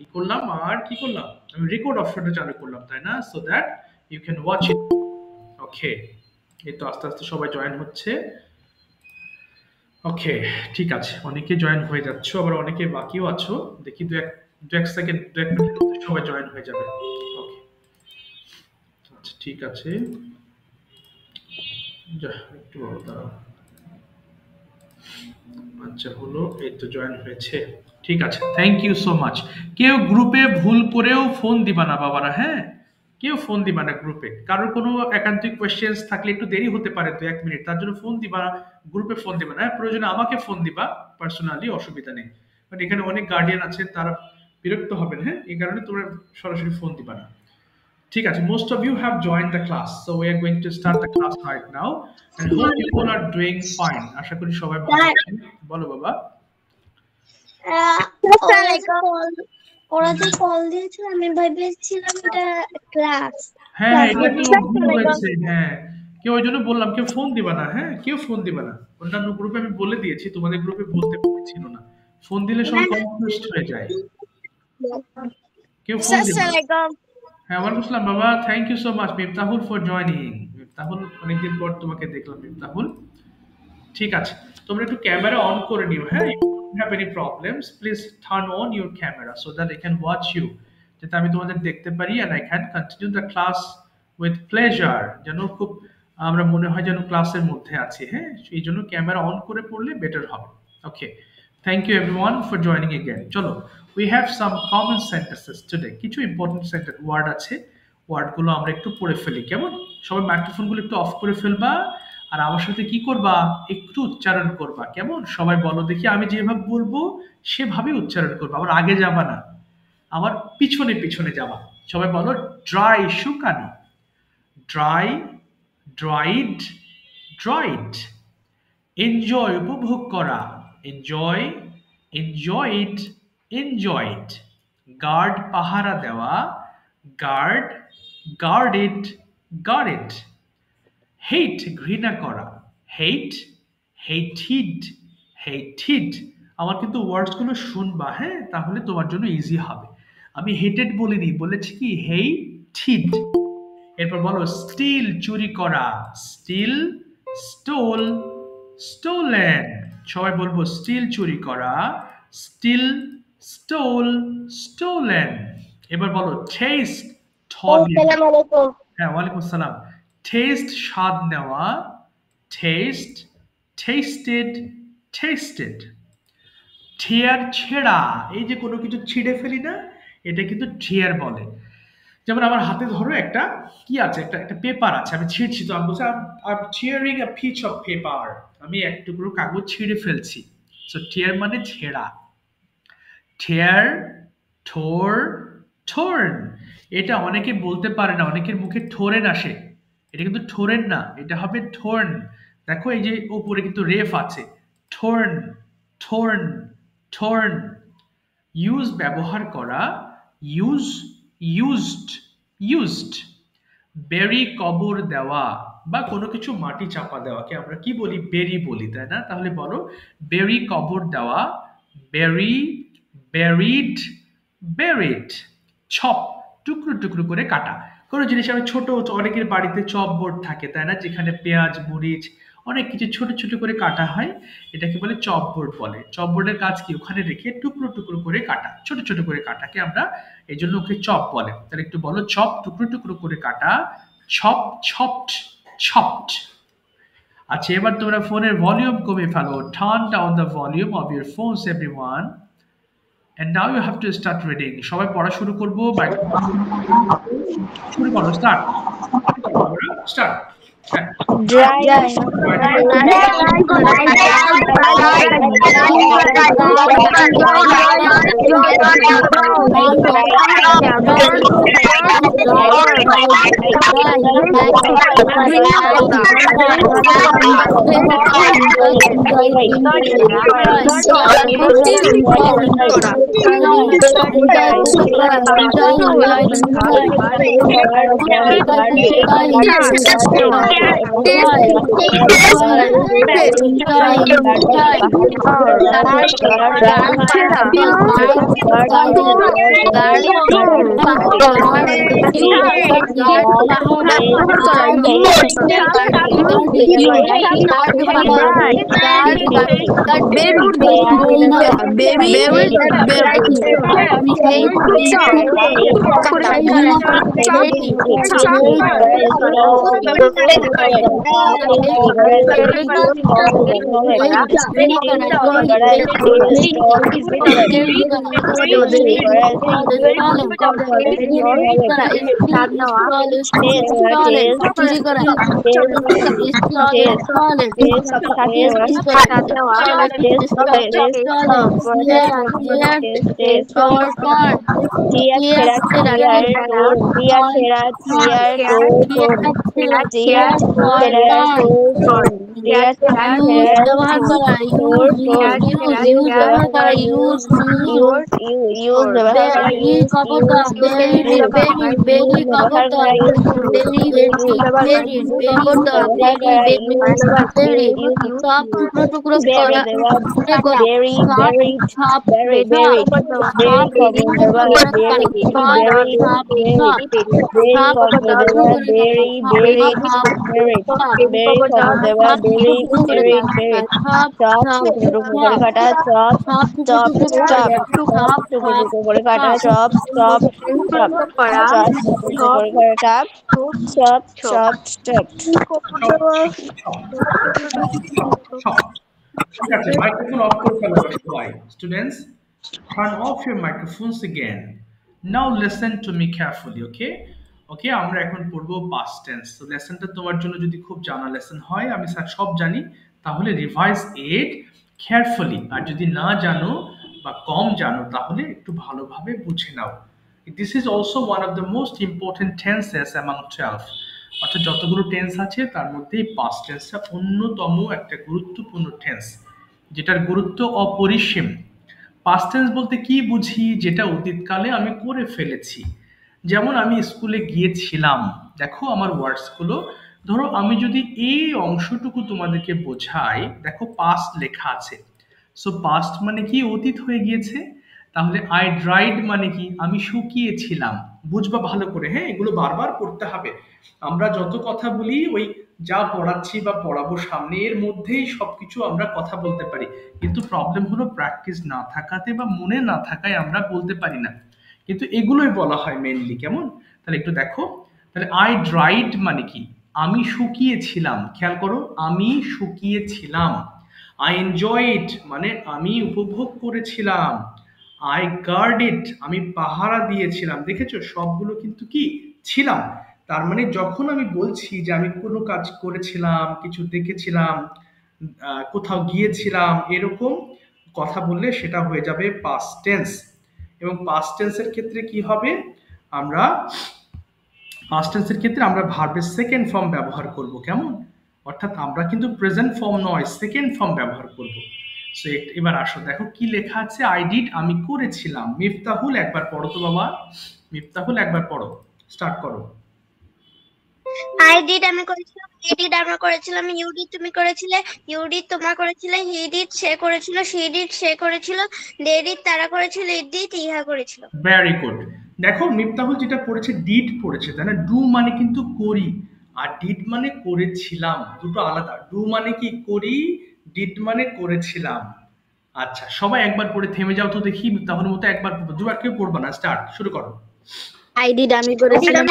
কি করলাম আর কি করলাম, আমি রেকর্ড অপশনটা চালু করলাম, তাই না? So that you can watch it. Okay, এই তো আস্তে আস্তে সবাই জয়েন হচ্ছে। ওকে, ঠিক আছে, অনেকে জয়েন হয়ে যাচ্ছ, আবার অনেকে বাকিও আছো। দেখি দু এক সেকেন্ড, দু এক মিনিট সবাই জয়েন হয়ে যাবে। ওকে, আচ্ছা ঠিক আছে, একটু দাঁড়াও। আচ্ছা হলো, এই তো জয়েন হয়েছে। ঠিক আছে, থ্যাংক ইউ সো মাচ। কেউ গ্রুপে ভুল করেও ফোন দিবা না বাবারা, হ্যাঁ? কেউ ফোন দিবা না গ্রুপে। কারোর কোনো একান্তিক কোয়েশ্চেন্স থাকলে একটু দেরি হতে পারে, 2-1 মিনিট, তার জন্য ফোন দিবা না, গ্রুপে ফোন দিবা না। হ্যাঁ, প্রয়োজনে আমাকে ফোন দিবা পার্সোনালি, অসুবিধা নেই। বাট এখানে অনেক গার্ডিয়ান আছেন, তারা বিরক্ত হবেন, হ্যাঁ, এই কারণে তোমরা সরাসরি ফোন দিবা না। ঠিক আছে, most of you have joined the class, so we are going to start the class right now and hope people are doing fine. আশা করি সবাই ভালো আছেন। বলো বাবা। ওরা যে কল দিয়েছিল আমি ভেবেছিলাম এটা ক্লাস। হ্যাঁ, এটা তো ভুল হয়েছে। হ্যাঁ, কেউ ওই জন্য বললাম কেউ ফোন দিবা না, হ্যাঁ, কেউ ফোন দিবা না। অন্যান্য গ্রুপে আমি বলে দিয়েছি, তোমাদের গ্রুপে বলতে ছিল না। ফোন দিলে সবাই কনফিউজড হয়ে যায়। কেউ ফোন দিবা না। হ্যাঁ, ওয়ালাইকুম আসসালাম বাবা, thank you so much Miftahul for joining. Miftahul, অনেকদিন পর তোমাকে দেখলাম মিফতাহুল। ঠিক আছে, তোমরা একটু ক্যামেরা অন করে নিও, হ্যাঁ? If you have any problems please turn on your camera so that I can watch you, যাতে আমি তোমাদের দেখতে পারি and I can continue the class with pleasure, যেন খুব আমরা মনে হয় যেন ক্লাসের মধ্যে আছি, হ্যাঁ? এই জন্য ক্যামেরা অন করে পড়লে বেটার হবে। Okay, thank you everyone for joining again. চলো, we have some common sentences today. কিছু ইম্পর্টেন্ট সেন্টেন্স ওয়ার্ড আছে, ওয়ার্ডগুলো আমরা একটু পড়ে ফেলি, কেমন? সবাই মাইক্রোফোনগুলো একটু অফ করে ফেলবা, আর আমার সাথে কি করবা, একটু উচ্চারণ করবা, কেমন? সবাই বলো দেখি, আমি যেভাবে বলবো সেভাবে উচ্চারণ করবা, আবার আগে যাবা না, আমার পিছনে পিছনে যাবা। সবাই বলো, ড্রাই শুকানো, ড্রাই, ড্রাইড, ড্রাইড। এনজয় উপভোগ করা, এনজয়, এনজয়েড, এনজয়েড। গার্ড পাহারা দেওয়া, গার্ড, গার্ডেড, গার্ডেড। হেট ঘৃণা করা, হেট, হেটিড, হেটিড। আমার কিন্তু ওয়ার্ডসগুলো শুনবা, হ্যাঁ, তাহলে তোমার জন্য ইজি হবে। আমি হেটেড বলিনি, বলেছি কি হেটিড। এরপর বলো, স্টিল চুরি করা, স্টিল, স্টোল, স্টোলেন। সবাই বলবো, স্টিল চুরি করা, স্টিল, স্টোল, স্টোলেন। এবার বলো, টেস্ট, হ্যাঁ, ওয়ালাইকুম আসসালাম। টেস্ট স্বাদ নেওয়া, টেস্ট, টেস্টেড, টেস্টেড। টিয়ার ছেঁড়া, এই যে কোনো কিছু ছিঁড়ে ফেলি না, এটা কিন্তু টিয়ার বলে। যেমন আমার হাতে ধরো একটা কি আছে, একটা পেপার আছে, আমি ছিঁড়ছি, তো আমি বলছি I tearing a piece of paper, আমি এক টুকরো কাগজ ছিঁড়ে ফেলছি। সো টিয়ার মানে ছেঁড়া। টিয়ার, ঠোর, ঠোর্ন। এটা অনেকে বলতে পারে না, অনেকের মুখে ঠোরেন আসে, এটা কিন্তু ঠোরেন না, এটা হবে ঠোর্ন। দেখো এই যে উপরে কিন্তু রেফ আছে, ঠোর্ন, ঠোর্ন, ঠোর্ন। ইউজ ব্যবহার করা, ইউজ, ইউজড, ইউজড। বেরি কবর দেওয়া বা কোনো কিছু মাটি চাপা দেওয়াকে আমরা কি বলি, বেরি বলি, তাই না? তাহলে বলো, বেরি কবর দেওয়া, বেরি, বেরিড, বেরিড। ছপ, টুকরো টুকরো করে কাটা। কোনো জিনিস আমি ছোট, অনেকের বাড়িতে চপ বোর্ড থাকে, তাই না, যেখানে পেঁয়াজ, মরিচ, অনেক কিছু ছোট ছোট করে কাটা হয়, এটাকে বলে চপ বোর্ড বলে। চপ বোর্ডের কাজ কি, ওখানে রেখে টুকরো টুকরো করে কাটা, ছোট ছোট করে কাটাকে আমরা এই জন্য ওকে চপ বলে। তাহলে একটু বলো, চপ, টুকরো টুকরো করে কাটা, ছপ, ছপড, ছপড। আচ্ছা, এবার তোমরা ফোনের ভলিউম কমিয়ে ফেলো, turn down the volume of your phones everyone, and now you have to start reading. সবাই পড়া শুরু করব, শুরু করো, স্টার্ট, স্টার্ট। Dry. ঠিক আছে, মাইক্রোফোন অফ করে ফেলো সবাই। Students, turn off your microphones again. Now listen to me carefully, okay? ওকে, আমরা এখন পড়বো past tense। তো লেসনটা তোমার জন্য যদি খুব জানা লেসন হয়, আমি স্যার সব জানি, তাহলে রিভাইজ ইট কেয়ারফুলি। আর যদি না জানো বা কম জানো, তাহলে একটু ভালোভাবে বুঝে নাও। This is also one of the most important tenses among 12। অর্থাৎ যতগুলো টেন্স আছে তার মধ্যে পাস্ট টেন্সটা অন্যতম একটা গুরুত্বপূর্ণ টেন্স, যেটার গুরুত্ব অপরিসীম। পাস্ট টেন্স বলতে কি বুঝি? যেটা অতীতকালে আমি করে ফেলেছি। যেমন আমি স্কুলে গিয়েছিলাম, দেখো আমার ওয়ার্ডসগুলো। ধরো আমি যদি এই অংশটুকু তোমাদেরকে বোঝাই, দেখো পাস্ট লেখা আছে। সো পাস্ট মানে কি? অতীত হয়ে গিয়েছে। তাহলে আই ড্রাইড মানে কি? আমি শুকিয়েছিলাম। বুঝবা ভালো করে, হ্যাঁ, এগুলো বারবার পড়তে হবে। আমরা যত কথা বলি ওই যা পড়াচ্ছি বা পড়াবো সামনে, এর মধ্যেই সবকিছু আমরা কথা বলতে পারি, কিন্তু প্রবলেম হলো প্র্যাকটিস না থাকাতে বা মনে না থাকায় আমরা বলতে পারি না। কিন্তু এগুলোই বলা হয় মেইনলি। কেমন? তাহলে একটু দেখো। তাহলে আই ড্রাইড মানে কি? আমি শুকিয়েছিলাম। খেয়াল করো, আমি শুকিয়েছিলাম। আই এনজয় ইট মানে আমি উপভোগ করেছিলাম। আই গার্ড ইট আমি পাহারা দিয়েছিলাম। দেখেছো, সবগুলো কিন্তু কি ছিলাম। তার মানে যখন আমি বলছি যে আমি কোনো কাজ করেছিলাম, কিছু দেখেছিলাম, কোথাও গিয়েছিলাম, এরকম কথা বললে সেটা হয়ে যাবে পাস্ট টেন্স। এবং পাস্ট টেন্সের ক্ষেত্রে কি হবে? আমরা পাস্ট টেন্সের ক্ষেত্রে আমরা ভার্বের সেকেন্ড ফর্ম ব্যবহার করব। কেমন? অর্থাৎ আমরা কিন্তু প্রেজেন্ট ফর্ম নয়, সেকেন্ড ফর্ম ব্যবহার করব। সো এবার আসো, দেখো কি লেখা আছে। আই ডিড আমি করেছিলাম। মিফতাহুল একবার পড়ো তো বাবা। মিফতাহুল একবার পড়ো, স্টার্ট করো। আই ডিড আমি করেছিলাম, হি ডিড আমরা করেছিলাম, ইউ ডিড তুমি করেছিলে, ইউ ডিড তোমরা করেছিলে, হি ডিড সে করেছিল, শি ডিড সে করেছিল, দে ডিড তারা করেছিল, ইট ডিড ইহা করেছিল। Very good. দেখো মিফতাহুল যেটা পড়েছে ডিড পড়েছে, তাই না? ডু মানে কিন্তু করি, আর ডিড মানে করেছিলাম, দুটো আলাদা। ডু মানে কি? করি। ডিড মানে করেছিলাম। আচ্ছা, সবাই একবার পড়ে থেমে যাও তো দেখি। মিফতাহুল মতো একবার পড়বো, দুবার কেউ পড়বা না। স্টার্ট, শুরু করো। আই ডিড আমি করেছিলাম,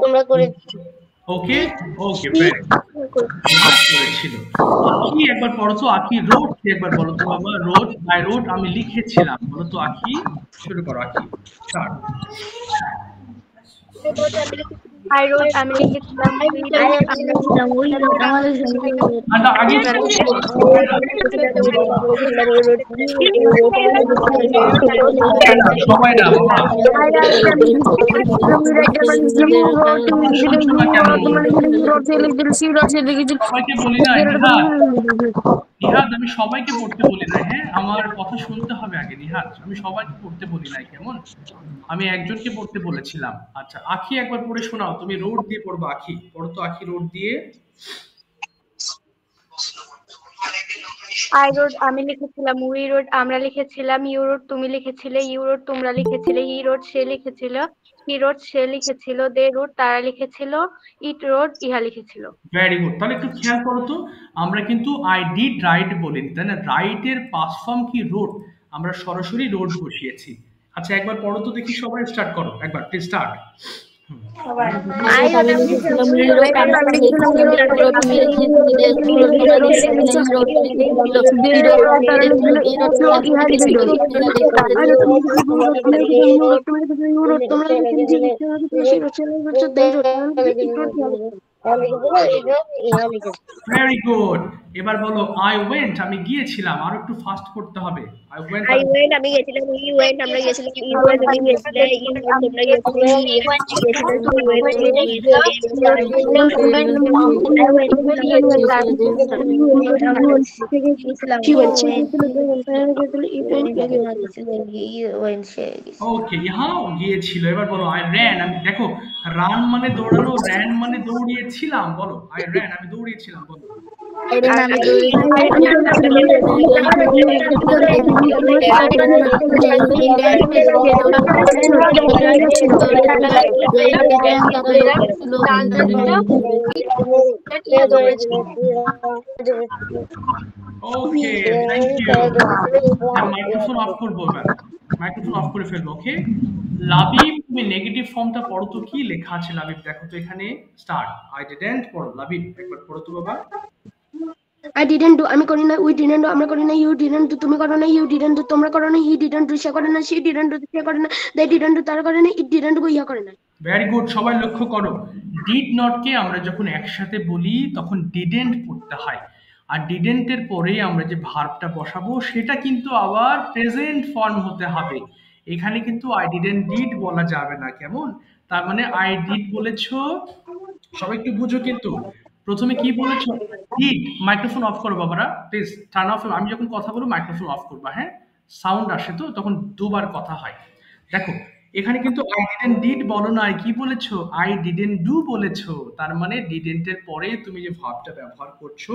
তোমরা করে ওকে ওকে, ভেরি করেছিল। আখি একবার পড়ো তো। আখি রোড একবার বলো তো বাবা। রোড, আই রোড আমি লিখেছিলাম। বলো তো আখি, শুরু করো আখি, স্টার্ট। I wrote আমি লিখেছিলাম we wrote আচ্ছা আগে সবাই না বাবা শুনছো না কেন সবাইকে বলি না নিহাদ আমি সবাইকে পড়তে বলি না, হ্যাঁ আমার কথা শুনতে হবে আগে নিহাদ, আমি সবাইকে পড়তে বলি নাই, কেমন? আমি একজনকে পড়তে বলেছিলাম। আচ্ছা আখি একবার পড়ে শোনাও, তুমি রোড দিয়ে পড়বা, আখি পড়ো তো, আখি রোড দিয়ে। I wrote আমি লিখেছিলাম we wrote আমরা লিখেছিলাম you wrote তুমি লিখেছিলে you wrote তোমরা লিখেছিলে he wrote সে লিখেছিল he wrote সে লিখেছিল they wrote তারা লিখেছিল it wrote ইহা লিখেছিল। ভেরি গুড, তাহলে একটু খেয়াল করো তো, আমরা কিন্তু আই ডিড রাইট বলিনি, তাই না? রাইট এর পাস্ট ফর্ম কি রোড, আমরা সরাসরি রোড বসিয়েছি। আচ্ছা একবার পড়ো তো দেখি, সবাই স্টার্ট করো একবার, প্লিজ স্টার্ট। ভেরি গুড, এবার বলো আই ওয়েন্ট আমি গিয়েছিলাম, আরো একটু ফাস্ট করতে হবে। আই ওয়েন্ট আমি গেছিলাম we went আমরা গেছিলাম you went তুমি গেছিলে you went তোমরা গেছিলে he went সে গেছিল you went তুমি ওকে ইহা গিয়েছিল। এবার বলো আই র্যান, আমি দেখো রান মানে দৌড়ানো, র্যান মানে দৌড়িয়েছিলাম, বলো আই র্যান আমি দৌড়িয়েছিলাম, বলো okay thank you. Microphone off করবো এবার, মাইক্রোফোন অফ করে ফেলবো। ওকে লাবিব তুমি নেগেটিভ ফর্মটা পড়ো তো, কি লেখা আছে লাবিব দেখো তো এখানে। স্টার্ট আই ডিডন্ট পড়ো, লাবিব একবার পড়ো তো বাবা। I didn't do আমি করি না, we didn't do আমরা করি না, you didn't do তুমি করো না, you didn't do তোমরা করো না, he didn't do সে করে না, she didn't do সে করে না, they didn't do তারা করে না, it didn't do ইহা করে না। ভেরি গুড, সবাই লক্ষ্য করো ডিড নট কে আমরা যখন একসাথে বলি তখন ডিডেন্ট পড়তে হয়, আর ডিডেন্ট এর পরে আমরা যে ভার্বটা বসাবো সেটা কিন্তু আবার প্রেজেন্ট ফর্ম হতে হবে। এখানে কিন্তু আই ডিডেন্ট ডিড বলা যাবে না, কেমন? তার মানে আই ডিড বলেছো, সবাই একটু বুঝো কিন্তু প্রথমে কি বলেছো ডিড। মাইক্রোফোন অফ করো বাবারা প্লিজ, টার্ন অফ, আমি যখন কথা বলবো মাইক্রোফোন অফ করবা, হ্যাঁ সাউন্ড আসে তো তখন দুবার কথা হয়। দেখো এখানে কিন্তু আই ডিডেন্ট ডিড বলো না, কি বলেছো আই ডিডেন্ট ডু বলেছো, তার মানে ডিডেন্ট এর পরে তুমি যে ভার্বটা ব্যবহার করছো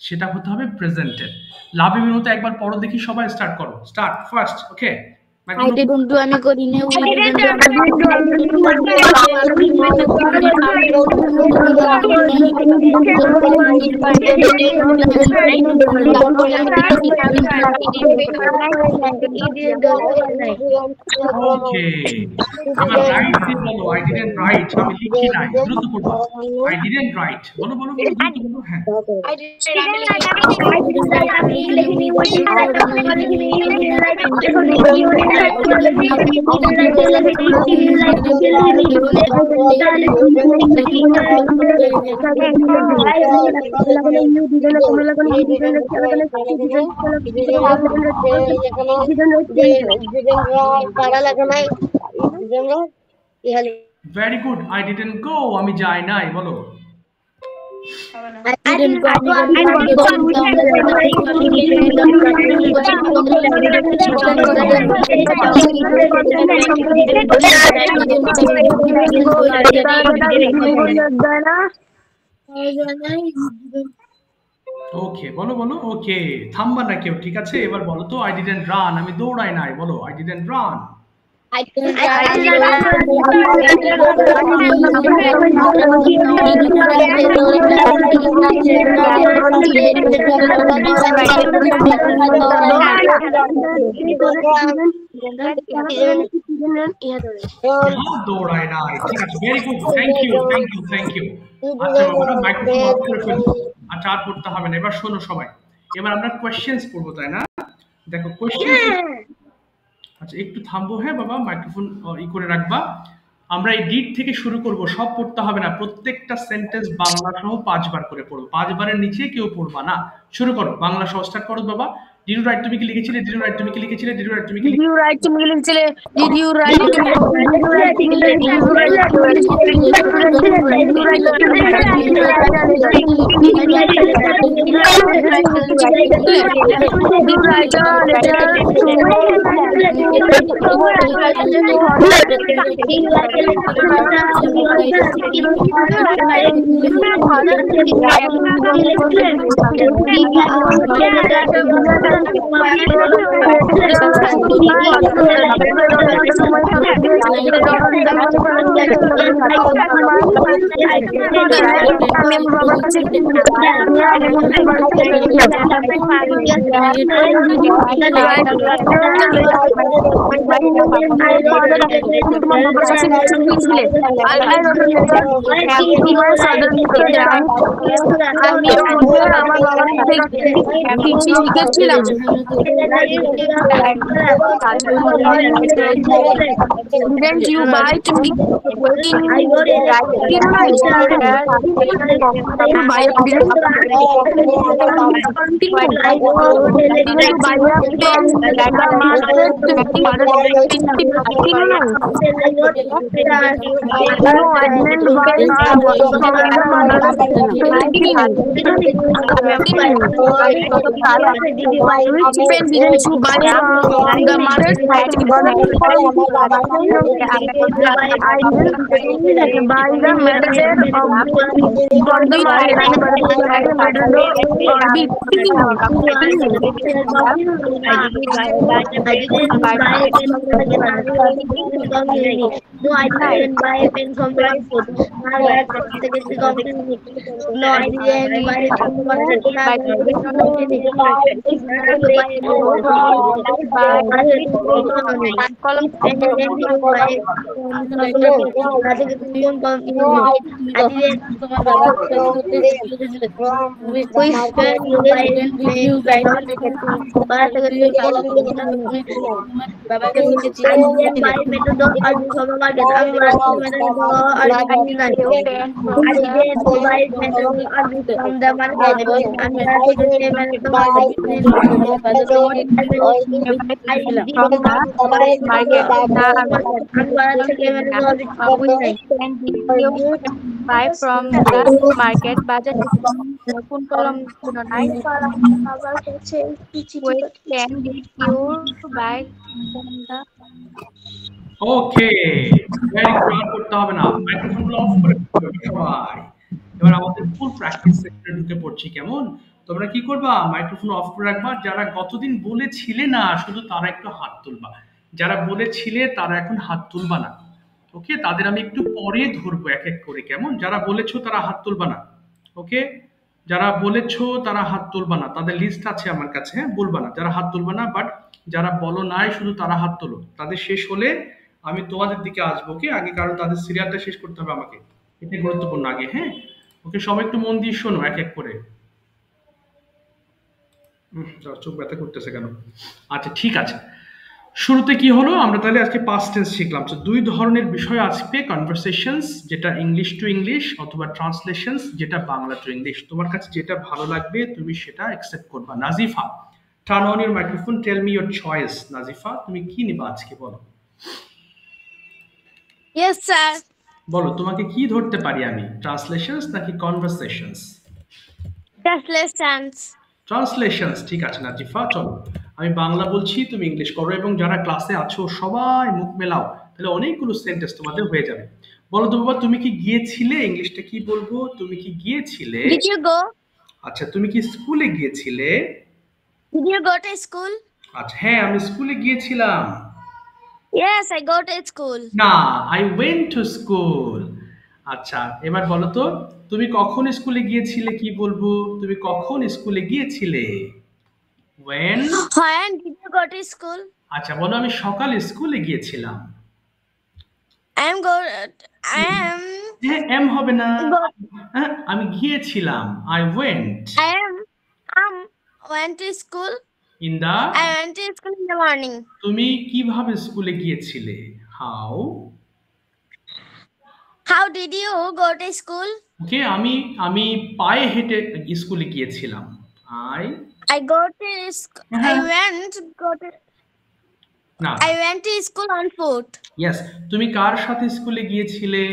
সেটা হতে হবে প্রেজেন্টের। লাভিবের মতো একবার পড়ো দেখি, সবাই স্টার্ট করো, start first. Okay I didn't do আমি করি না we didn't ওকে এবার রাইট দিয়ে বলো আই ডিডন্ট রাইট আমি লিখি নাই, দ্রুত পড়ো আই ডিডন্ট রাইট, বলো বলো বলো দ্রুত বলো। হ্যাঁ very good, I didn't go আমি যাই নাই, বলো I didn't go ওকে বলো বলো ওকে, থামবা না কেউ, ঠিক আছে? এবার বলো তো আই ডিডন্ট রান আমি দৌড়াই নাই, বলো আই ডিডন্ট রান। দৌড়ায় নাই, ঠিক আছে very good, thank you thank you thank you. আচ্ছা বাবা মাইক্রোফোন অফ করে ফেলবো, আচ্ছা আর পড়তে হবে না। এবার শোনো সবাই, এবার আমরা কোয়েশ্চেন্স পড়বো তাই না? দেখো কোয়েশ্চেন্স, আচ্ছা একটু থামবো, হ্যাঁ বাবা মাইক্রোফোন ই করে রাখবা। আমরা এই ডিড থেকে শুরু করব, সব পড়তে হবে না, প্রত্যেকটা সেন্টেন্স বাংলা সহ 5 বার করে পড়বো, 5 বারের নিচে কেউ পড়বা না। শুরু করো, বাংলা সহ স্টার্ট করো বাবা। ডিড ইউ রাইট, তুমি কি লিখেছিলে? ডিড ইউ রাইট, তুমি কি লিখেছিলে? ডিড ইউ রাইট, তুমি কি Did you write to me লিখছিলে? Did you write to me? Did you write to me? Did you write to me? Did you write to me? Did you write Didn't you buy to me? Which pen didn't you buy from the mother's factory? I didn't buy the medicine for the No, I didn't buy a pen from the market. No, I didn't buy it from the market. Buy from the market budget কোন কলম ছিল না which pen did you buy from the okay, very good, আর করতে হবে না, মাইক্রোফোনগুলো of করে দিতে হবে সবাই। এবার আমাদের ফুল প্র্যাকটিস সেশনে ঢুকে পড়ছি, কেমন? তোমরা কি করবা? মাইক্রোফোন অফ করে রাখবা। যারা গতদিন বলেছিলে না শুধু তারা একটু হাত তুলবা, যারা বলেছিলে তারা এখন হাত তুলবা না। ওকে, তাদের আমি একটু পরে ধরবো এক এক করে, কেমন? যারা বলেছো তারা হাত তুলবা না। ওকে, যারা বলেছো তারা হাত তুলবা না, তাদের লিস্ট আছে আমার কাছে, হ্যাঁ, বলবা না যারা হাত তুলবা না। বাট যারা বলো নাই শুধু তারা হাত তোলো, তাদের শেষ হলে আমি তোমাদের দিকে আসবো। ওকে, আগে কারণ তাদের সিরিয়ালটা শেষ করতে হবে আমাকে, এটা গুরুত্বপূর্ণ আগে, হ্যাঁ। ওকে, সবাই একটু মন দিয়ে শোনো এক এক করে। চোখ ব্যথা করতেছে কেন? আচ্ছা ঠিক আছে, শুরুতে কি হলো, আমরা তাহলে আজকে পাস্ট টেন্স শিখলাম। তো দুই ধরনের বিষয় আসবে, কনভারসেশনস যেটা ইংলিশ টু ইংলিশ, অথবা ট্রান্সলেশনস যেটা বাংলা টু ইংলিশ। তোমার কাছে যেটা ভালো লাগবে তুমি সেটা অ্যাকসেপ্ট করবা। Nazifa, turn on your microphone, tell me your choice. Nazifa, তুমি কি নিবা আজকে, বলো। Yes, sir. বলো, তোমাকে কি ধরতে পারি আমি, ট্রান্সলেশনস নাকি কনভারসেশনস? Translations. ট্রান্সলেশনস, ঠিক আছে নাজিফা, চলো আমি বাংলা বলছি, তুমি ইংলিশ করো, এবং যারা ক্লাসে আছো সবাই মুখ মেলাও, তাহলে অনেকগুলো সেন্টেন্স তোমাদের হয়ে যাবে। বলো তো বাবা, তুমি কি গিয়েছিলে? ইংলিশটা কি বলবো? তুমি কি গিয়েছিলে? Did you go? আচ্ছা, তুমি কি স্কুলে গিয়েছিলে? Did you go to school? আচ্ছা, হ্যাঁ আমি স্কুলে গিয়েছিলাম। Yes, I go to school. না, আই ওয়েন্ট টু স্কুল। আচ্ছা, এবার বলো তো, তুমি কখন স্কুলে গিয়েছিলে, কি বলবো? তুমি কখন স্কুলে গিয়েছিলে? when? When did you go to school? আচ্ছা বলো, আমি সকালে স্কুলে গিয়েছিলাম। I am হ্যাঁ, এম হবে না, go, হ্যাঁ, আমি গিয়েছিলাম, I went I am went to school. In the. I went to school in the morning. তুমি কিভাবে স্কুলে গিয়েছিলে? How? How did you go to school? ওকে, আমি পায়ে হেঁটে স্কুলে গিয়েছিলাম। I go to হ্যাঁ না I went to school on foot. Yes, তুমি কার সাথে স্কুলে গিয়েছিলে?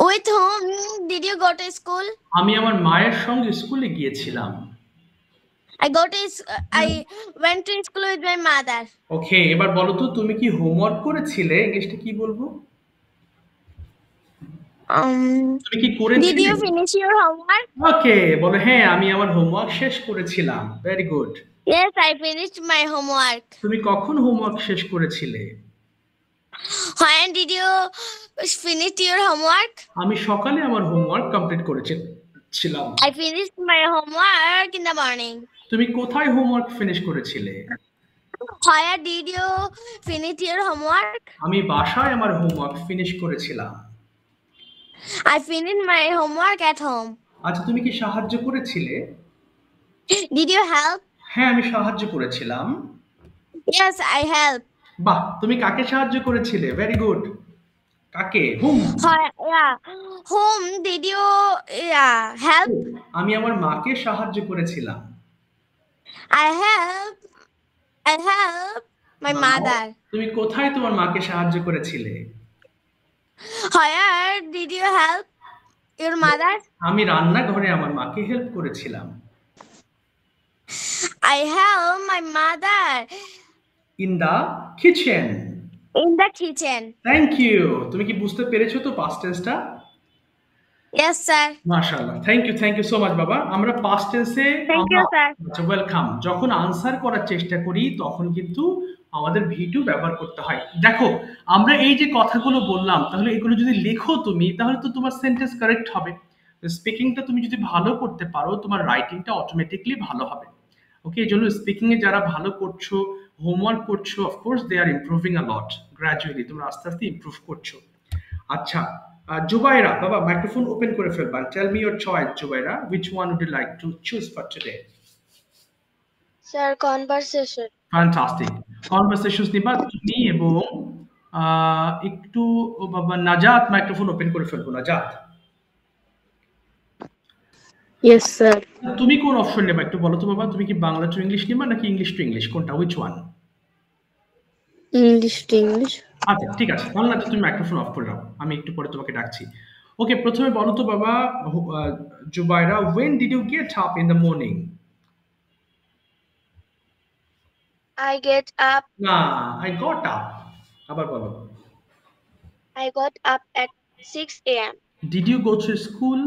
With whom did you go to school? আমি আমার মায়ের সঙ্গে স্কুলে গিয়েছিলাম। I went to school with my mother. ওকে, এবার বলো তো তুমি কি হোমওয়ার্ক করেছিলে? ইংলিশটা কি বলবো? তুমি কি Did করেছিলে? you finish your homework? ওকে, বলো হ্যাঁ আমি আমার হোমওয়ার্ক শেষ করেছিলাম। Very good. Yes, I finished my homework. তুমি কখন হোমওয়ার্ক শেষ করেছিলে? When did you finish your homework? আমি সকালে আমার হোমওয়ার্ক কমপ্লিট করেছিলাম। I finished my homework in the morning. তুমি কোথায় হোমওয়ার্ক ফিনিশ করেছিলে? Where did you finish your homework? আমি বাসায় আমার হোমওয়ার্ক ফিনিশ করেছিলাম। I finished my homework at home. আচ্ছা, তুমি কি সাহায্য করেছিলে? Did you help? হ্যাঁ, আমি সাহায্য করেছিলাম। Yes, I helped. বাহ, তুমি কাকে সাহায্য করেছিলে? Very good. কাকে? হুম। Whom did you help? আমি আমার মাকে সাহায্য করেছিলাম। I help my mother. তুমি কোথায় তোমার মাকে সাহায্য করেছিলে? Where did you help your mother? আমি রান্নাঘরে আমার মাকে হেল্প করেছিলাম। I help my mother in the kitchen. in the kitchen. Thank you. তুমি কি বুঝতে পেরেছো তো পাস্ট টেন্সটা? Yes, sir. মাশাআল্লাহ, থ্যাংক ইউ সো মাচ বাবা। আমরা পাস্ট টেন্সে Thank you, sir. আচ্ছা, ওয়েলকাম। যখন আনসার করার চেষ্টা করি তখন কিন্তু আমাদের ভিডিও ব্যবহার করতে হয়। দেখো, আমরা এই যে কথাগুলো বললাম, তাহলে এগুলো যদি লেখো তুমি, তাহলে তো তোমার সেন্টেন্স কারেক্ট হবে। স্পিকিংটা তুমি যদি ভালো করতে পারো, তোমার রাইটিংটা অটোমেটিকলি ভালো হবে। ওকে, এই জন্য স্পিকিং এ যারা ভালো করছো, হোমওয়ার্ক করছো, of course they are improving a lot. Gradually তোমরা আস্তে আস্তে ইমপ্রুভ করছো। আচ্ছা, জুবাইরা বাবা মাইক্রোফোন ওপেন করে ফেলবা। Tell me your choice Zubaira, which one would you like to choose for today? Sir, conversation. Fantastic. Conversations নিবা তুমি এবং একটু বাবা নাজাত মাইক্রোফোন ওপেন করে ফেলবো। নাজাত, Yes, sir. তুমি কোন অপশন নেবা একটু বলো তো বাবা। তুমি কি বাংলা টু ইংলিশ নেবা নাকি ইংলিশ টু ইংলিশ, কোনটা? which one? English to English. আচ্ছা, ঠিক আছে, তাহলে না তুমি মাইক্রোফোন অফ করে দাও, আমি একটু পরে তোমাকে ডাকছি। ওকে, প্রথমে বলো তো বাবা Zubaira, when did you get up in the morning? I get up. না, I got up। আবার বলো। I got up at 6 a.m. Did you go to school?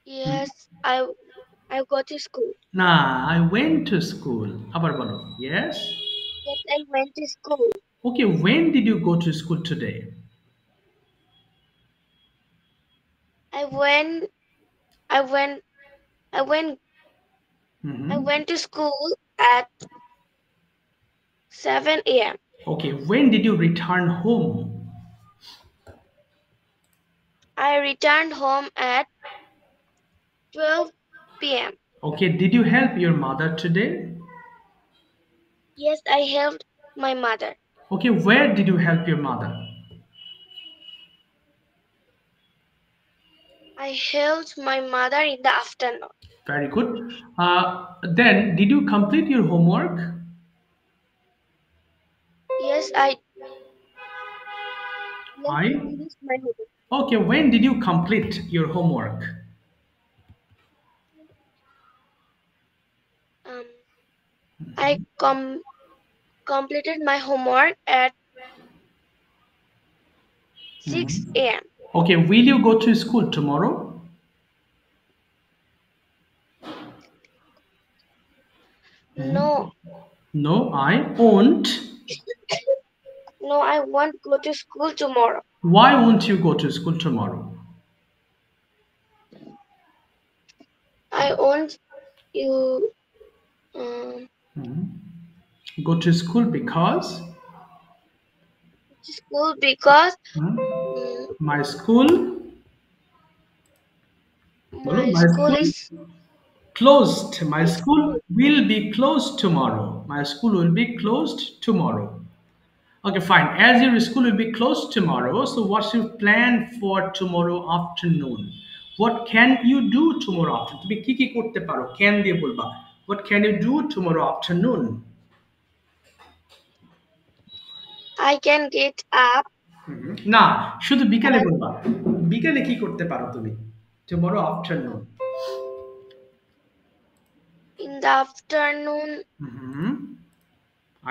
Yes, I go to school. না, I went to school। আবার বলো। Yes? Yes, I went to school. Okay, when did you go to school today? I went Mhm. I went to school at 7 a.m. Okay, when did you return home? I returned home at 12 p.m. Okay, did you help your mother today? Yes, I helped my mother. Okay, where did you help your mother? I helped my mother in the afternoon. Very good. Then, did you complete your homework? Yes, I finished my homework. Okay, when did you complete your homework? I completed my homework at 6 a.m. Okay, will you go to school tomorrow? No, No, I won't. no, I won't go to school tomorrow. Why won't you go to school tomorrow? I won't you Go to school because my school my school is closed. My school will be closed tomorrow. My school will be closed tomorrow. Okay, fine. As your school will be closed tomorrow, so what's your plan for tomorrow afternoon? What can you do tomorrow afternoon? তুমি কি কি করতে পারো? Can দিয়ে বলবা। What can you do tomorrow afternoon? I can get up না, শুধু বিকালে বলবা। বিকালে কি করতে পারো তুমি? Tomorrow afternoon. in the afternoon.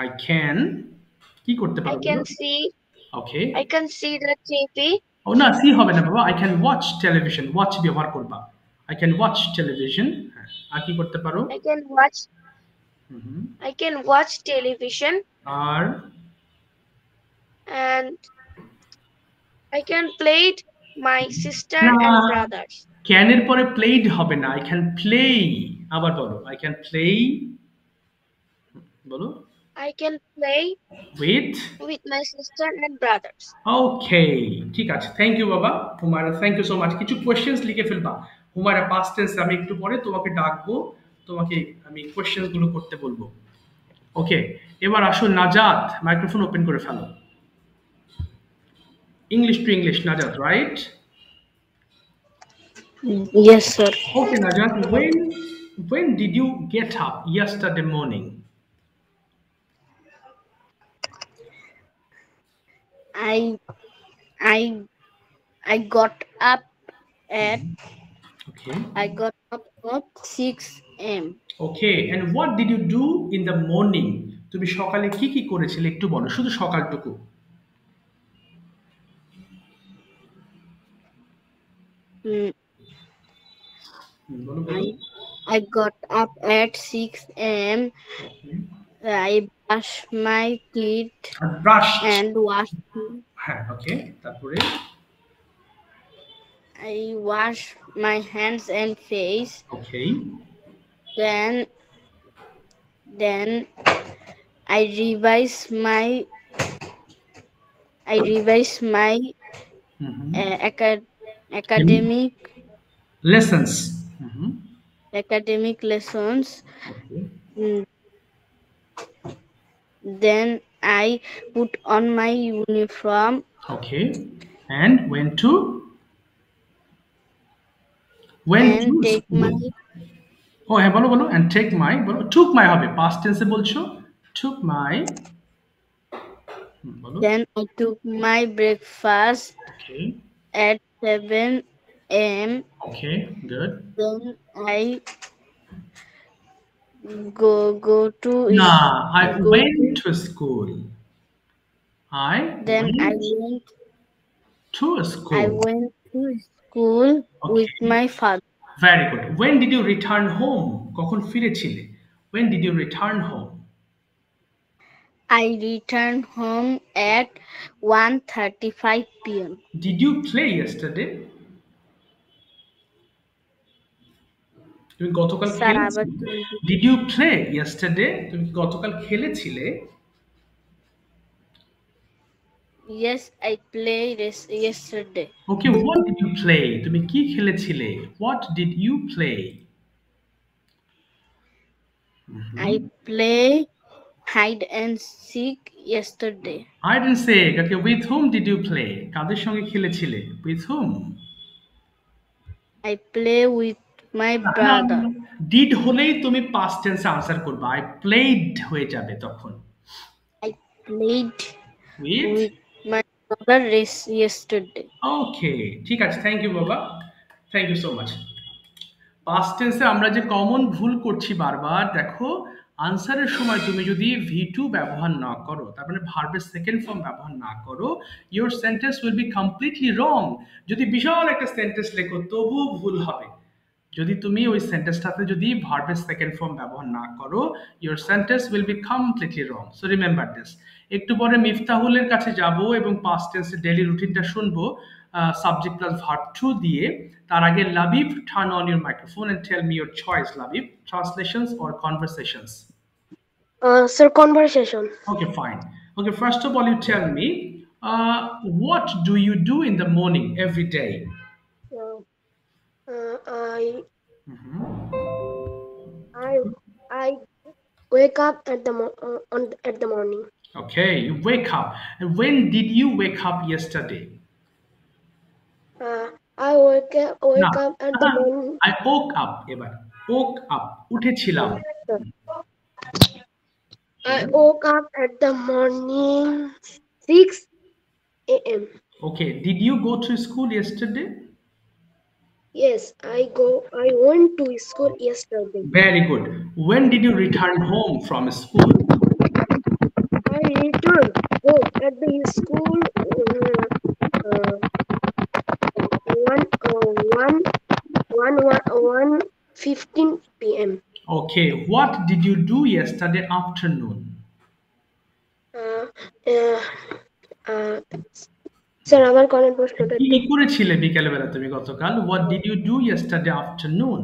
I can কি করতে I পারো can বলো? see Okay. I can see the TV. ও না, সি হবে না বাবা। I can watch television. Watch ব্যবহার করবা। I can watch television. হ্যাঁ, আর কি করতে পারো? I can watch television R and I can play with my sister না, and brothers. can এর পরে played হবে না। I can play। আবার বলো। I can play বলো I can play with with my sister and brothers. ওকে, ঠিক আছে। থ্যাংক ইউ বাবা। Humaira, thank you so much. কিছু কোয়েশ্চেন্স লিখে ফেলবা। হুমায়রা পাস্ট টেন্স, আমি একটু পরে তোমাকে ডাকবো, তোমাকে আমি কোয়েশ্চেন্স গুলো করতে বলবো। ওকে, এবার আসো নাজাত, মাইক্রোফোন ওপেন করে ফেলো। ইংলিশ টু ইংলিশ, নাজাত, right? Yes, sir. Okay, Najat, when did you get up yesterday morning? I got up at Okay. I got up at 6 a.m. Okay, and what did you do in the morning? তুমি সকালে কি কি করেছিলে একটু বলো, শুধু সকালটুকু। বলো বলো। I got up at 6 a.m. I brushed my teeth Brushed. and washed. হ্যাঁ, ওকে, তারপরে I washed my hands and face. Okay. Then I revised my academic Lessons. academic lessons. Okay. Then I put on my uniform Okay. And went to take school. my ও হ্যাঁ, বলো বলো। and take my বলো, took my হবে, past tense এ বলছো, took my বলো। Then I took my breakfast Okay. at 7 a.m. Okay, good. Then I go to Nah, I go went to school. Then went I went to school. I went to school with Okay. my father. Very good. When did you return home? কখন ফিরেছিলে? When did you return home? I returned home at 1:35 p.m. Did you play yesterday? তুমি গতকাল Sir, খেলেছিলে? আবার তুমি Did you play yesterday? তুমি কি গতকাল খেলেছিলে? Yes, I played yesterday. Okay, what did you play? তুমি কি খেলেছিলে? What did you play? I play hide and seek yesterday. Hide and seek. Okay, with whom did you play? কাদের সঙ্গে খেলেছিলে? With whom? I play with my brother. Did হলেই তুমি past tense answer করবা। I played হয়ে যাবে তখন। I played With? with my brother yesterday. Okay, ঠিক আছে। Thank you বাবা। Thank you so much. Past টেন্সে আমরা যে কমন ভুল করছি বারবার, দেখো আনসারের সময় তুমি যদি V2 ব্যবহার না করো, তার মানে ভার্বের সেকেন্ড ফর্ম ব্যবহার না করো, your sentence will be completely রং। যদি বিশাল একটা সেন্টেন্স লেখো তবুও ভুল হবে। যদি তুমি ওই সেন্টেন্সটাতে যদি ভার্বের সেকেন্ড ফর্ম ব্যবহার না করো, your sentence will be completely wrong. So remember this. একটু পরে মিফতাহুলের কাছে যাব এবং পাস্ট টেন্সের ডেইলি রুটিনটা শুনবো সাবজেক্ট প্লাস ভার্ব টু দিয়ে। তার আগে Labib, turn on your microphone and tell me your choice. Labib, translations or conversations? Sir, conversation. Okay, fine. Okay, first of all, you tell me, what do you do in the morning every day? I wake up at the morning. Okay, you wake up. And when did you wake up yesterday? I না, wake up at the morning. I woke up এবার। woke up, উঠেছিলাম। I woke up at the morning 6 a.m. Okay, did you go to school yesterday? Yes, I went to school yesterday. Very good. When did you return home from school? I returned home at the school uh, 1:15 p.m. Okay, what did you do yesterday afternoon? Uh, uh, uh, sir আবার করেন প্রশ্নটা কি একটু করেছিলে বিকেলবেলা তুমি গতকাল? What did you do yesterday afternoon?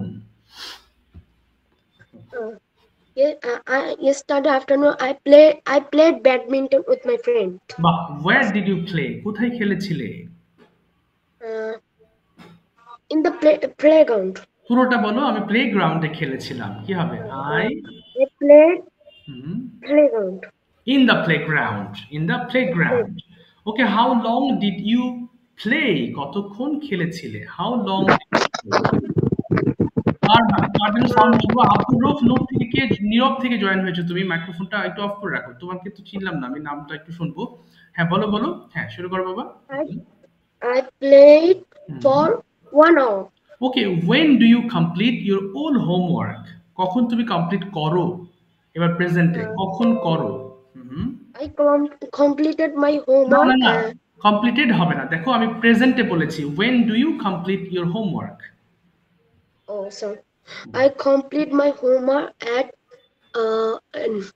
yesterday afternoon I played badminton with my friend. বাহ, where did you play? কোথায় খেলেছিলে? uh, in the playground. পুরোটা বলো। আমি প্লেগ্রাউন্ডে খেলেছিলাম। কি হবে? I I played hmm, playground. in the playground. In the playground. Okay, how long did you play? কতক্ষণ খেলেছিলে? How long did you play? কার জন্য সাউন্ড শুনবো? আব্দুর রউফ নোট থেকে কে? নীরব থেকে জয়েন হয়েছে তুমি। মাইক্রোফোনটা একটু অফ করে রাখো। তোমাকে তো চিনলাম না, আমি নামটা একটু শুনবো। হ্যাঁ, বলো বলো। হ্যাঁ, শুরু করো বাবা। I played for 1 hour. Okay, when do you complete your all homework? কখন তুমি কমপ্লিট করো? এবার প্রেজেন্টে কখন করো? হুম, I completed my না homework. না না, কমপ্লিটেড হবে না। দেখো আমি প্রেজেন্টে বলেছি। when do you complete your homework? Sorry. I complete my homework at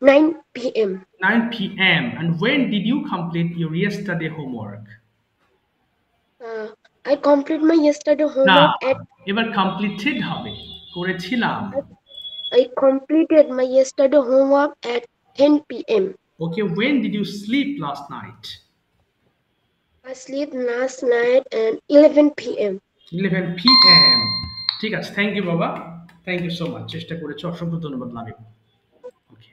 9 p.m. 9 p.m. And when did you complete your yesterday homework? I complete my yesterday না, homework at এবার কমপ্লিটেড হবে। করেছিলাম। I completed my yesterday homework at 10 p.m. Okay, when did you sleep last night? I sleep last night at 11 p.m. 11 p.m. ঠিক আছে, thank you বাবা, thank you so much. চেষ্টা করেছো, অসংখ্য ধন্যবাদ লাভিব। ওকে,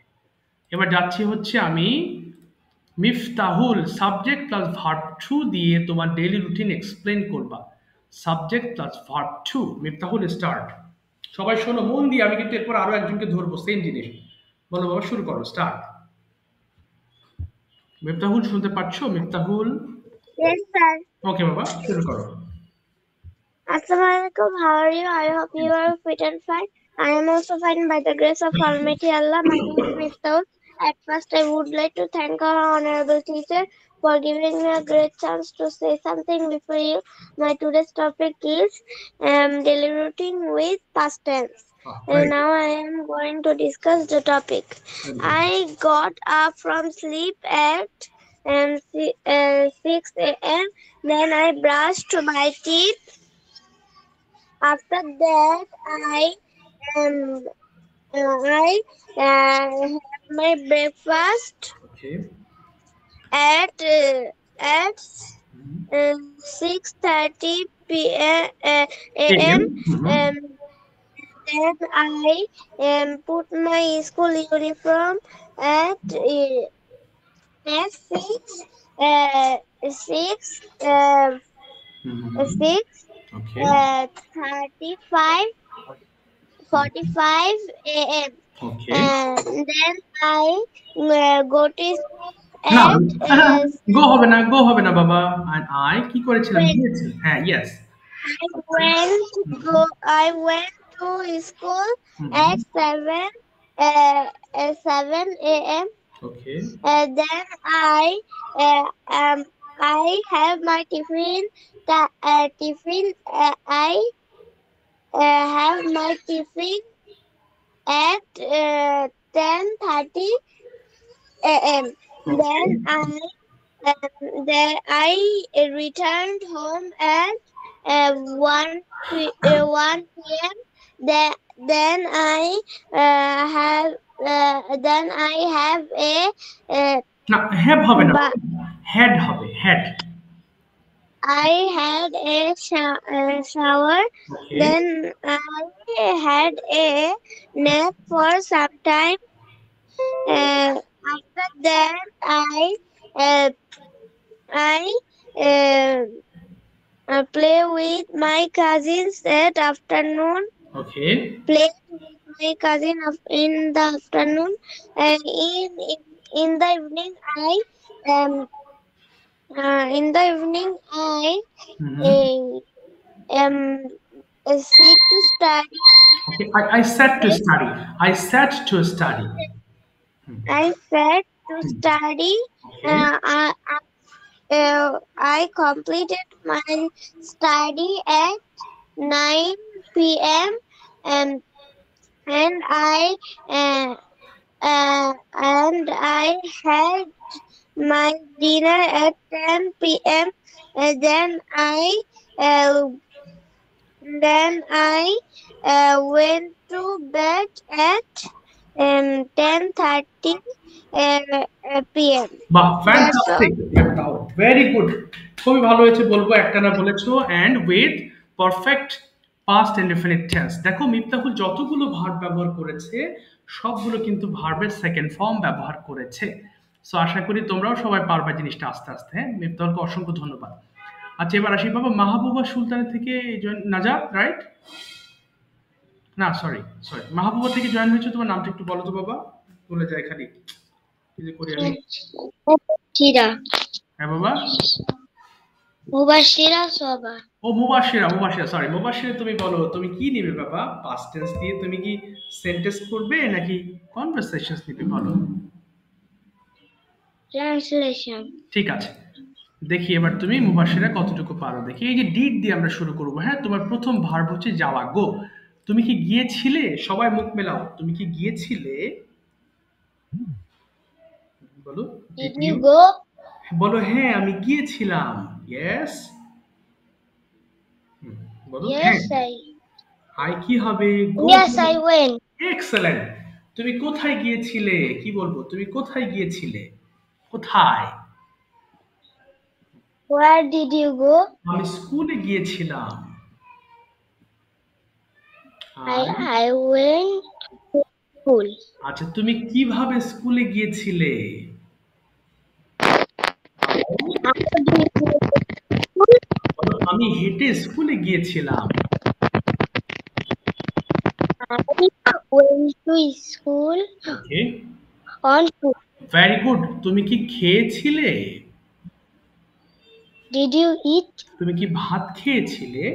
এবার যাচ্ছি হচ্ছে আমি Miftahul. Subject plus verb two দিয়ে তোমার ডেইলি রুটিন এক্সপ্লেন করবা। Subject plus verb two. Miftahul start. সবাই শোনো মন দিয়ে, আমি কিন্তু এরপর আরো একজনকে ধরবো সেম জিনিস। বলো বাবা, শুরু করো, স্টার্ট। মিফতাহুল শুনতে পাচ্ছো? মিফতাহুল? Yes, sir. ওকে বাবা, শুরু করো। Assalamualaikum. How are you? I hope you are fit and fine. I am also fine by the grace of Almighty Allah. My name is Miftah. At first, I would like to thank our honorable teacher for giving me a great chance to say something before you. My today's topic is daily routine with past tense. And now I am going to discuss the topic. I got up from sleep at 6 a.m. Then I brushed my teeth. After that, I have my breakfast okay, at 6:30 p.m. a.m. Um, then I put my school uniform at 6 okay, 45 a.m. Okay. Then I go to school না, at গো হবে না, গো হবে না বাবা। আর I কি করেছিলাম? গিয়েছি। হ্যাঁ, yes. I went to school at 7 a.m. Okay, Then I have my tiffin. I have my tiffin at 10:30 a.m. Then I returned home at 1 p.m. Then I have a না, হ্যাভ হবে না, Ba- had হবে, had. I had a shower. Okay, Then I had a nap for some time. After that, uh, I play with my cousins at afternoon. Okay. Play with my cousin in the afternoon, and in the evening um I Mhm. am sit to study. Okay. I sat to study. I sat to study. I sat to Hmm. study. Okay. I completed my study at 9 p.m. and and I had my dinner at 10 p.m. And uh, then I went to bed at 10:30 p.m. বাহ, That's all. Fantastic, very good, খুবই ভালো হয়েছে বলবো, একটানা বলেছো। And with perfect past indefinite tense. দেখো মিফতাহুল যতগুলো verb ব্যবহার করেছে সবগুলো কিন্তু ভার্বের সেকেন্ড ফর্ম ব্যবহার করেছে। সো আশা করি তোমরাও সবাই পারবে জিনিসটা আস্তে আস্তে। হ্যাঁ, মিফতাহুলকে অসংখ্য ধন্যবাদ। আচ্ছা, এবার আসি বাবা মাহবুবা সুলতানের থেকে নাজাত, রাইট? না, সরি সরি, মাহবুবা থেকে জয়েন হয়েছে, তোমার নামটা একটু বলো তো বাবা, বলে যায় খালি, কি যে করি আমি। Shira. হ্যাঁ বাবা। Mubashira Soba. ও মুবাশিরা, মুবাশিরা, সরি মুবাশিরা, তুমি বলো তুমি কি নিবে বাবা? পাস্ট টেন্স দিয়ে তুমি কি সেন্টেন্স করবে নাকি কনভারসেশনস নিবে, বলো। Translation. ঠিক আছে, দেখি এবার তুমি মুবাশিরা কতটুকু পারো দেখি। এই যে ডিড দিয়ে আমরা শুরু করব। হ্যাঁ, তোমার প্রথম ভার্ব হচ্ছে যাওয়া, গো। তুমি কি গিয়েছিলে? সবাই মুখ মেলাও, তুমি কি গিয়েছিলে? বলো। Did you go? বলো হ্যাঁ আমি গিয়েছিলাম। ইয়েস। বলো হ্যাঁ। Yes, আই কি হবে? গো। Yes, I went. এক্সেলেন্ট। তুমি কোথায় গিয়েছিলে? কি বলবো? তুমি কোথায় গিয়েছিলে? কোথায়? Where did you go? আমি স্কুলে গিয়েছিলাম। I went to school. আচ্ছা, তুমি কিভাবে স্কুলে গিয়েছিলে? How did you go to school? বলো, আমি হেঁটে স্কুলে গিয়েছিলাম। I went to school okay, on foot. Very good. তুমি কি খেয়েছিলে? Did you eat? তুমি কি ভাত খেয়েছিলে?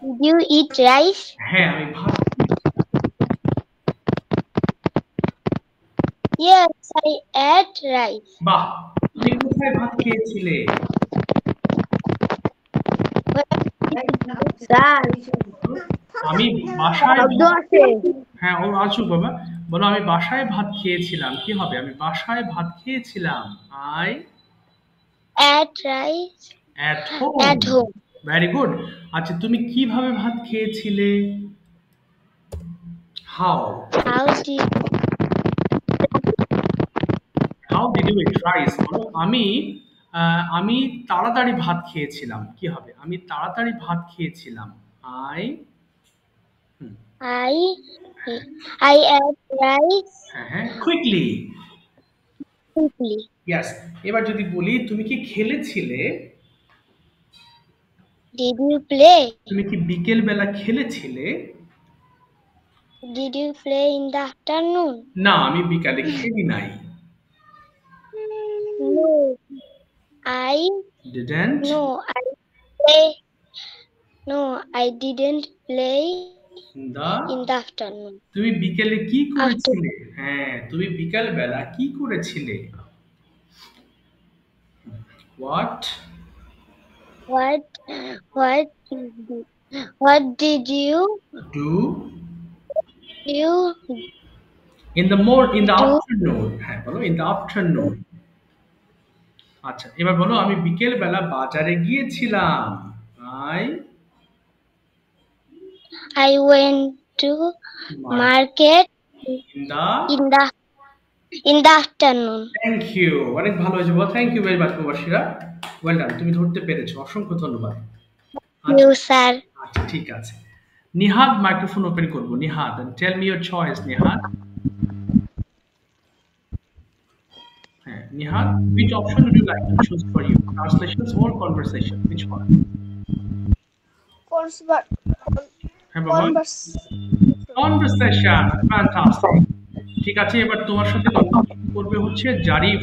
Did you eat rice? হ্যাঁ, আমি ভাত। Yes, I ate rice. বাহ, তুমি কোথায় ভাত খেয়েছিলে? আমি বাসায়। হ্যাঁ, ও আসুক বাবা। বলো আমি বাসায় ভাত খেয়েছিলাম। কি হবে? আমি বাসায় ভাত খেয়েছিলাম। I Ate rice at home. at home. Very good. আচ্ছা, তুমি কিভাবে ভাত খেয়েছিলে? How How did how did you eat rice? বলো আমি তাড়াতাড়ি ভাত খেয়েছিলাম। কি হবে? আমি তাড়াতাড়ি ভাত খেয়েছিলাম। আই I ate rice হ্যাঁ হ্যাঁ, কুইকলি। quickly. ইয়েস। এবার যদি বলি তুমি কি খেলেছিলে? Did you play? তুমি কি বিকেল বেলা খেলেছিলে? Did you play in the afternoon? না, আমি বিকালে খেলি নাই। No, I didn't. no I play. No, I didn't play the. in the afternoon. তুমি বিকেলে কি করেছিলে? হ্যাঁ, তুমি বিকাল বেলা কি করেছিলে? What What what what did you do you in the afternoon. হ্যাঁ, বলো ইন দ্য আফটারনুন। আচ্ছা, এবার বলো আমি বিকেল বেলা বাজারে গিয়েছিলাম। I I went to market in the. in the afternoon. Thank you, অনেক ভালো হয়েছে। Thank you very much Mubashira, well done, তুমি ধরতে পেরেছো, অসংখ্য ধন্যবাদ। You sir. আচ্ছা, ঠিক আছে। নিহাদ মাইক্রোফোন ওপেন করবো। Nihad, tell me your choice. Nihad. Nihat, which option would you like to choose for you? Translations or conversation? Which one? হ্যাঁ বাবা, কনভারসেশন, ফ্যান্টাস্টিক। ঠিক আছে, এবার তোমার সাথে কনভারসেশন করবে হচ্ছে জারিফ।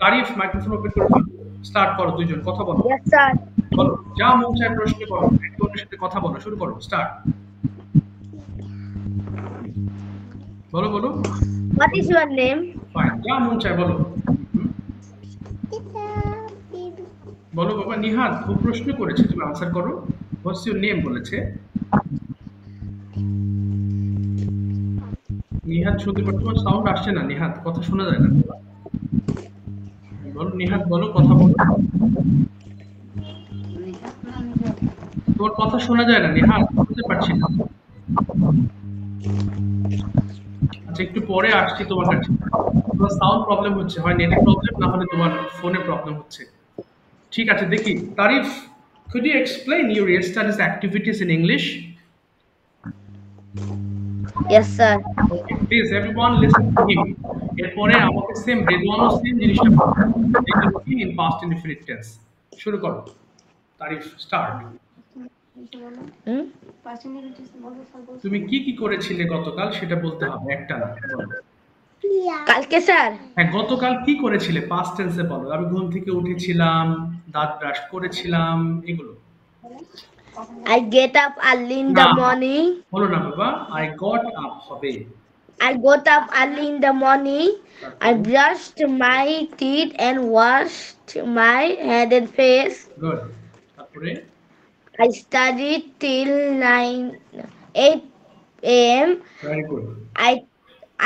জারিফ, মাইক্রোফোন ওপেন করে স্টার্ট করো, দুইজন কথা বলো। Yes, sir. বলো, যা মন চায় প্রশ্ন করো, একে অন্যের সাথে কথা বলো, শুরু করো, স্টার্ট। বলো বলো। What is your name? Fine, যা মন চায় বলো। বলো বাবা। নিহাত, ও প্রশ্ন করেছে, তুমি আনসার করো। হোয়াটস ইউর নেম বলেছে। নিহাত শুনতে পাচ্ছ? তোমার সাউন্ড আসছে না নিহাত, কথা শোনা যায় না। বলো নিহাত, বলো, কথা বলো। তোমার কথা শোনা যায় না নিহাত, বুঝতে পারছি না। আচ্ছা, একটু পরে আসছি তোমার কাছে। তোমার সাউন্ড প্রবলেম হচ্ছে, হয় নেটের প্রবলেম, না হলে তোমার ফোনে প্রবলেম হচ্ছে। ঠিক আছে, দেখি। তারিফ, could you explain your yesterday's activities in English? Yes, sir. Okay, please everyone listen to him. এরপরে আমাকে সেম রেদওয়ানও সেম জিনিসটা বলবে in past indefinite tense। শুরু করো তারিফ, স্টার্ট। তুমি কি কি করেছিলে গতকাল সেটা বলতে হবে, একটা না। কালকে স্যার হ্যাঁ, গতকাল কি করেছিলে পাস্ট টেন্সে বলো। আমি ঘুম থেকে উঠেছিলাম, দাঁত ব্রাশ করেছিলাম, এগুলো। I get up early in the না। morning. বলো না বাবা, I got up হবে। I got up early in the morning. I brushed my teeth and washed my head and face. Good. তারপরে I studied till 8 a.m. Very good.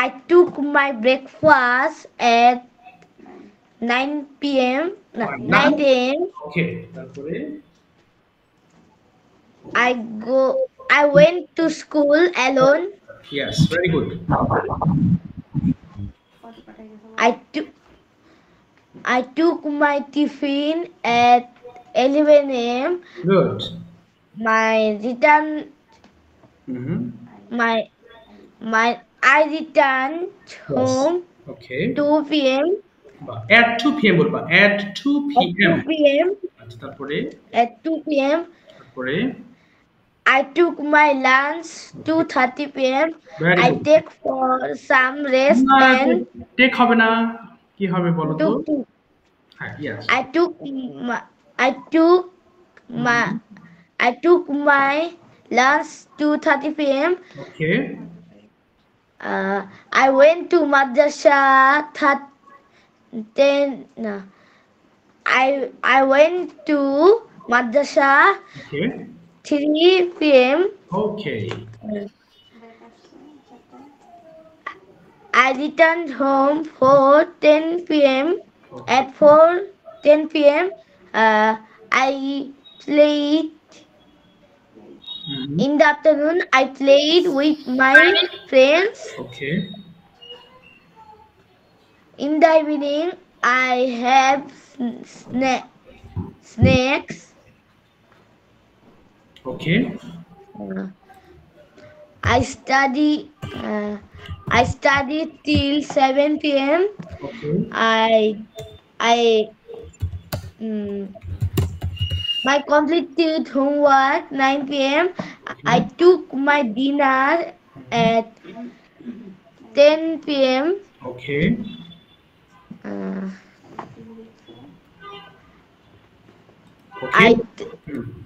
I took my breakfast at 9 p.m. No, 9 a.m. ওকে, তারপরে I went to school alone. Yes, very good. I took my tiffin at 11 a.m. Good. My return I returned home okay, 2 p.m. at 2 p.m. বলবা, at 2 p.m. 2 p.m. আচ্ছা, তারপরে At 2 p.m. তারপরে I took my lunch 2:30 p.m. Very I good. take for some rest and take হবে না, কি হবে বলো তো? took হ্যাঁ, yes. I took my lunch 2:30 p.m. Okay, I went to madrasa 10 no. I went to madrasa okay, 3 p.m. Okay, I returned home for 10 p.m. At 4:10 p.m. I played. In the afternoon, I played with my friends. Okay, In the evening, I have snacks. Okay, I study till 7 p.m. Okay, My completed homework 9 p.m. I took my dinner at 10 p.m. Okay, okay.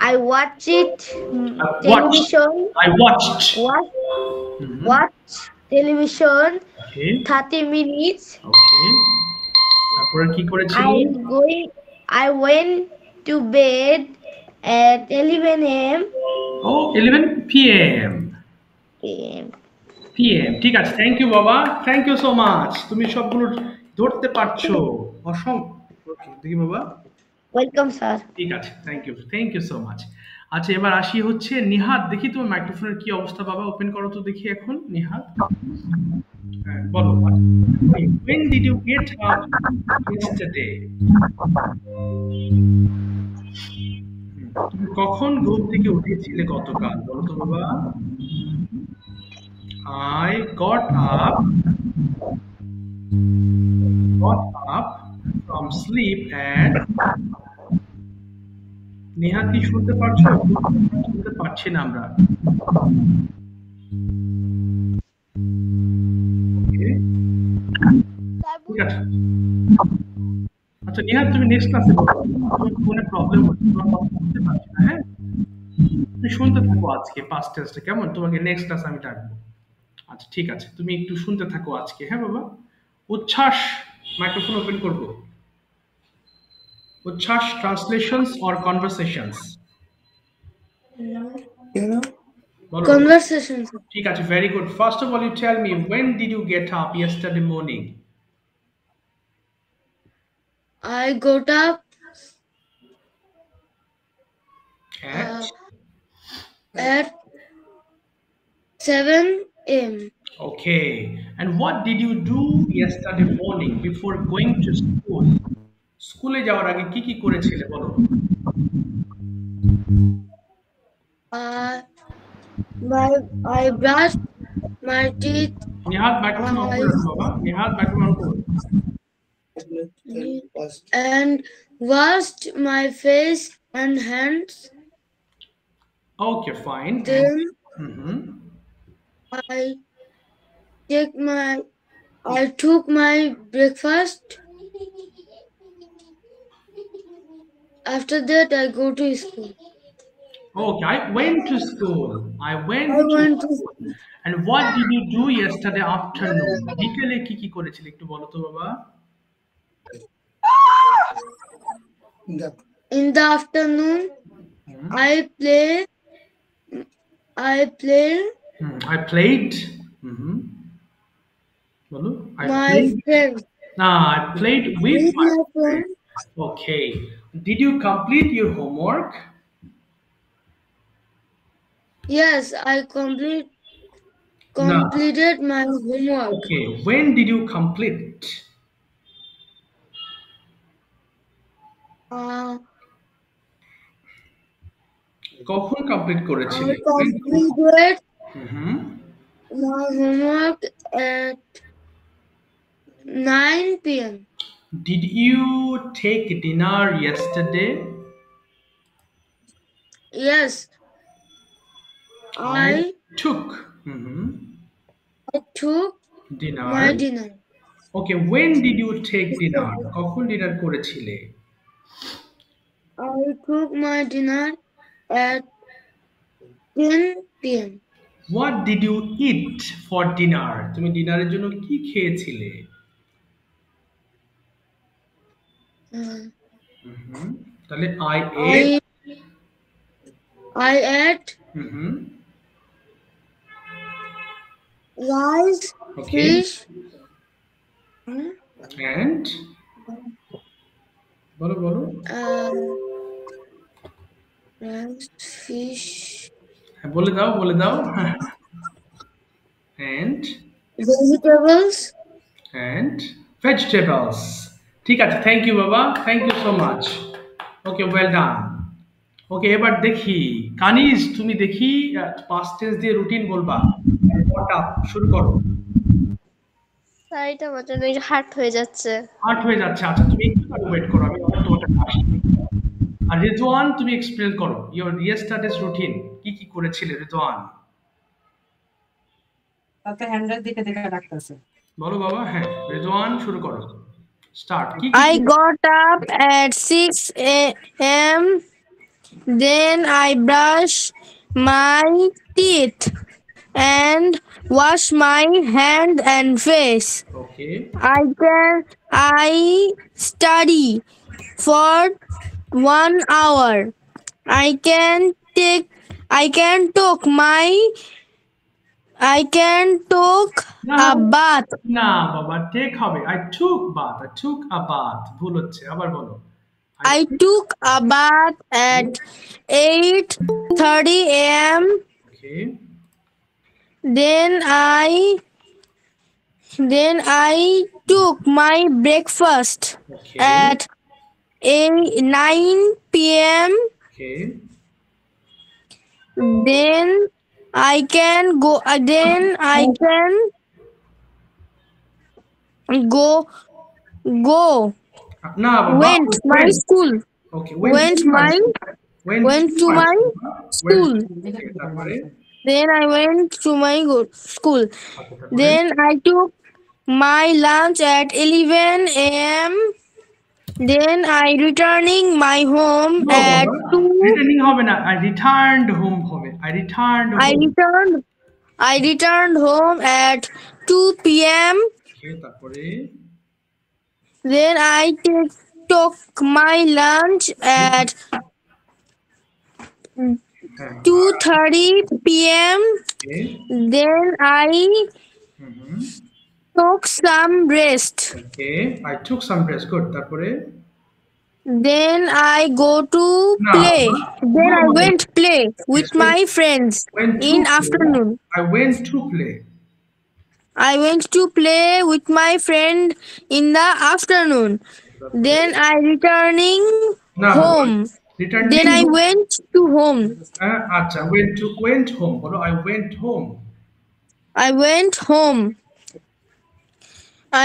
I watched television. I watched. Watch television okay, 30 minutes. ওকে। তারপরে কি করেছিলে? I went to bed at 11 a.m. O, 11 p.m. p.m. ঠিক আছে, thank you বাবা, thank you so much. তুমি সবগুলো ধরতে পারছো, দেখি বাবা। Welcome, sir. ঠিক আছে, থ্যাংক ইউ সো মাচ। আচ্ছা, এবার আসি হচ্ছে নিহাত। দেখি তোমার মাইক্রোফোনের কি অবস্থা বাবা, ওপেন করো তো দেখি এখন নিহাত। হ্যাঁ, বলো। When did you get up yesterday? তুমি কখন ঘুম থেকে উঠেছিলে গতকাল, বলো তো বাবা। I got up got up from sleep and Neha কি শুনতে পারছো? শুনতে পাচ্ছি না আমরা। Okay, ঠিক আছে। আচ্ছা নেহা তুমি নেক্সট ক্লাসে বলো। তোমার ফোনে প্রবলেম হচ্ছে, তোমার কথা শুনতে পাচ্ছি না, হ্যাঁ? তুমি শুনতে থাকো আজকে পাস্ট টেন্সটা, কেমন? তোমাকে নেক্সট ক্লাস আমি ডাকবো। আচ্ছা ঠিক আছে, তুমি একটু শুনতে থাকো আজকে, হ্যাঁ বাবা? উচ্ছ্বাস, মাইক্রোফোন ওপেন করবো। উচ্ছ্বাস, ট্রান্সলেশনস অর কনভারসেশনস? বলো। Conversations. ঠিক আছে, very good. First of all, you tell me, when did you get up yesterday morning? I got up At at 7 a.m. okay. And what did you do yesterday morning before going to school? স্কুলে যাওয়ার আগে কি কি করেছিলে বলো? I brushed my teeth Nihat microphone on করে রাখো বাবা, নিহাত মাইক্রোফোন অন করো। and washed my face and hands. Okay, fine. Then Mhm. I took my breakfast. After that, I go to school. Okay, I went to school. I went I went to school. And what did you do yesterday afternoon? বিকেলে কি কি করেছিলে একটু বলো তো বাবা? in the afternoon. I played. I played. বলো। I My played. friends. I played with With my my friends. friends. Okay. Did you complete your homework? Yes, I completed my homework. Okay. When did you complete? কখন complete I করেছিলে? completed Mhm. my homework at 9 p.m. Did you take dinner yesterday? Yes, I took took dinner. my dinner. Okay, when did you take dinner? কখন dinner করেছিলে? I took my dinner at 10 p.m. What did you eat for dinner? তুমি ডিনারের জন্য কি খেয়েছিলে? তাহলে I ate rice, Okay. fish, and বলো rice, fish, হ্যাঁ বলে দাও and vegetables. ঠিক আছে, থ্যাংক ইউ বাবা, thank you so much. Okay, well done. Okay, এবার দেখি কানিজ, তুমি দেখি পাস্ট টেন্স দিয়ে রুটিন বলবা। Got up, শুরু করো। স্যার এটা আমার জন্য হার্ড হয়ে যাচ্ছে। হার্ড হয়ে যাচ্ছে, আচ্ছা তুমি একটু ওয়েট করো, আমি তোমাকে আসি। আর রিজওয়ান তুমি এক্সপ্লেন করো ইওর ইয়েস্টারডেজ রুটিন, কি কি করেছিলে রিজওয়ান? তাতে হ্যান্ডেল দিকে রাখতেছে। বলো বাবা। হ্যাঁ রিজওয়ান শুরু করো, start. I got up at 6 a.m. Then I brush my teeth and wash my hand and face. Okay, I study for 1 hour. I can take a bath. না বাবা, টেক হবে। I took a bath, ভুল হচ্ছে, আবার বলো। I took a bath at 8:30 a.m. Okay. Then I took my breakfast Okay. at 9 p.m. Okay. Then I can go go না বাবা, went my went. school Okay, went to my my school. went to my my Went school. okay, তারপরে Then I went to my school. আচ্ছা, তারপরে Then I took my lunch at 11 a.m. Then I returning my home No, at বাবা, 2. Returning হবে না, I returned home হবে, I returned I home. returned home at 2 p.m. Okay, তারপরে Then I took my lunch at হ্যাঁ 2:30 p.m. okay. Then I hmm took some rest. okay, I took some rest. Good, তারপরে Then I go to না play. Then I no, went play with Yes, my friends went to in play. afternoon. I went to play. I went to play with my friend in the afternoon. Then I returning না home. returning Then I went to home. আচ্ছা, went home বলো, I went home. I went home.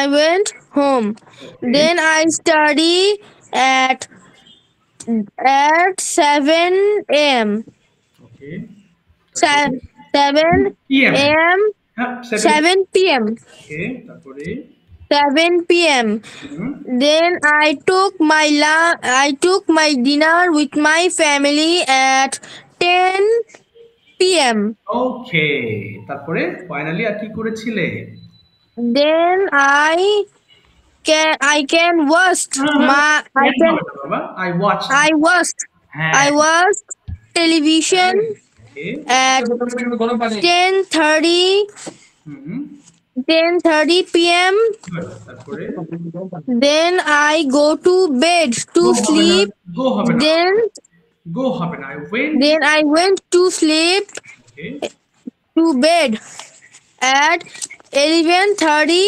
I went home. Okay. Then I study at 7 a.m. Okay. 7 PM. a.m. হ্যাঁ 7 p.m. Okay, তারপরে 7 p.m. Then I took my dinner with my family at 10 p.m. Okay, তারপরে finally আর কি করেছিলে? Then I can watched I watched. হ্যাঁ I watched television okay. at 10:30 hmm 10:30 p.m. good, তারপরে Then I go to bed to sleep. go হবে না Then I went to sleep okay. to bed at 11:30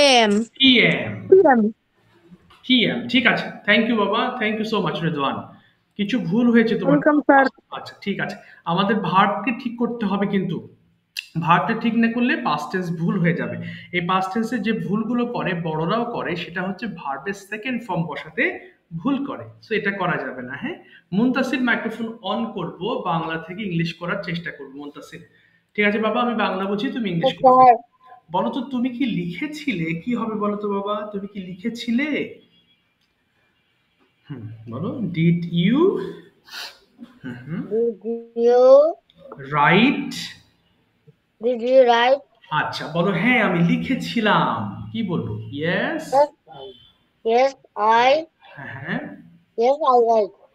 a.m. PM ঠিক আছে, thank you বাবা, thank you so much Redwan. কিছু ভুল হয়েছে তোমার। Welcome, sir. আচ্ছা ঠিক আছে, আমাদের ভার্বকে ঠিক করতে হবে, কিন্তু ভার্বটা ঠিক না করলে পাস্ট টেন্স ভুল হয়ে যাবে। এই পাস্ট টেন্সে যে ভুলগুলো করে বড়রাও করে, সেটা হচ্ছে ভার্বের সেকেন্ড ফর্ম বসাতে ভুল করে, সো এটা করা যাবে না। হ্যাঁ, মুনতাসির মাইক্রোফোন অন করব, বাংলা থেকে ইংলিশ করার চেষ্টা করব। মুনতাসির ঠিক আছে বাবা, আমি বাংলা বুঝি, তুমি ইংলিশ করবে। বলো তো তুমি কি লিখেছিলে, কি হবে বলো তো বাবা, তুমি কি লিখেছিলে? বলো, ডিড ইউ রাইট? আচ্ছা বলো, হ্যাঁ আমি লিখেছিলাম, কি বলবো? ইয়েস